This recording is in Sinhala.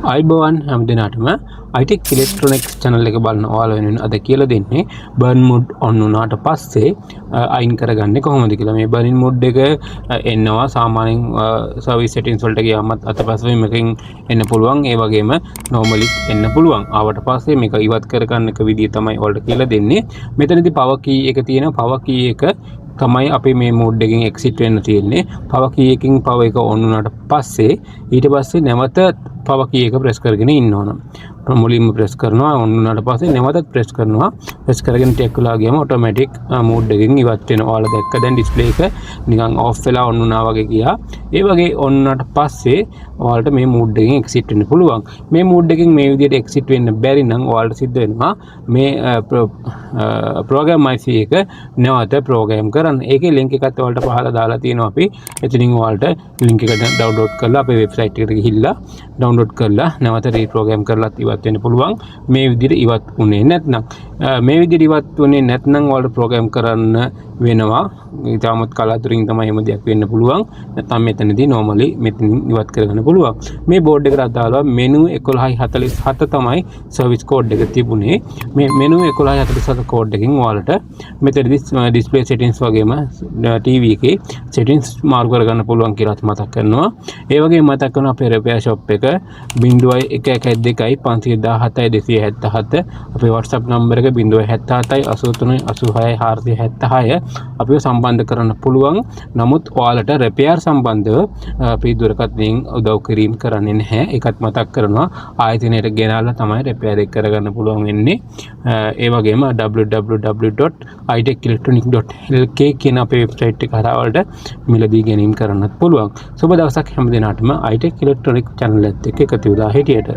අයිබෝවන් හැම දිනටම I-TEC Electronic channel එක බලන ඔයාලා වෙනුවෙන් අද කියලා දෙන්නේ burn mode on වුණාට පස්සේ අයින් කරගන්නේ කොහොමද කියලා. මේ burn mode එක එනවා සාමාන්‍යයෙන් service settings වලට ගියාමත් අතපස්සේ මේකෙන් එන්න පුළුවන්. ඒ වගේම normally එන්න පුළුවන්. ආවට පස්සේ මේක ඉවත් කරගන්න එක විදිය තමයි ඔයාලට කියලා දෙන්නේ. මෙතනදී power key එක තියෙනවා. power key එක තමයි අපි මේ mode එකෙන් exit වෙන්න තියෙන්නේ. power key එකකින් power එක on වුණාට පස්සේ ඊට පස්සේ නැවත power key එක press කරගෙන ඉන්න ඕන. මුලින්ම press කරනවා on වුණාට පස්සේ නැවතත් press කරනවා. press කරගෙන ටිකක් වෙලා ගියාම automatic mode එකෙන් ඉවත් වෙනවා. ඔයාලා දැක්ක දැන් display එක නිකන් off වෙලා on වුණා වගේ ගියා. ඒ වගේ on වුණාට පස්සේ ඔයාලට මේ mode එකෙන් exit වෙන්න පුළුවන්. මේ mode එකෙන් මේ විදිහට exit වෙන්න බැරි නම් ඔයාලට සිද්ධ වෙනවා මේ program IC එක නැවත program කරන්න. ඒකේ link එකත් ඔයාලට පහළ දාලා තියෙනවා අපි. එතනින් ඔයාලට link එක download කරලා අපේ website එකට ගිහිල්ලා download කරලා නැවත reprogram කරලා ඉවත් වෙන්න පුළුවන්. මේ විදිහට ඉවත් වුණේ නැත්නම් මේ විදිහට ඉවත් වුණේ නැත්නම් ඔයාලට program කරන්න වෙනවා. ඊටමත් කලාතුරකින් තමයි එහෙම දෙයක් වෙන්න පුළුවන්. නැත්නම් මෙතනදී normally මෙතනින් ඉවත් කරගන්න පුළුවන්. මේ board එකට අදාළව menu 1147 තමයි service code එක තිබුණේ. මේ menu 1147 code එකෙන් ඔයාලට මෙතනදී display settings වගේම TV එකේ settings මාරු කරගන්න පුළුවන් කියලා මතක් කරනවා. ඒ වගේම මතක් කරනවා අපේ repair shop එක 0112 517 277 අපේ WhatsApp number එක 077 83 86 476 අපිව සම්බන්ධ කරන්න පුළුවන්. නමුත් ඔයාලට repair සම්බන්ධව අපි දුරකථනයෙන් උදව් කිරීම කරන්නේ නැහැ. ඒකත් මතක් කරනවා. ආයතනයට ගෙනාලා තමයි repair එක කරගන්න පුළුවන් වෙන්නේ. ඒ වගේම www.itecelectronic.lk කියන අපේ website එක හරහා වලට මිලදී ගැනීම කරන්නත් පුළුවන්. සුබ දවසක් හැම දිනකටම I-TEC Electronic channel එකත් එක්ක එකතු වෙලා හිටියට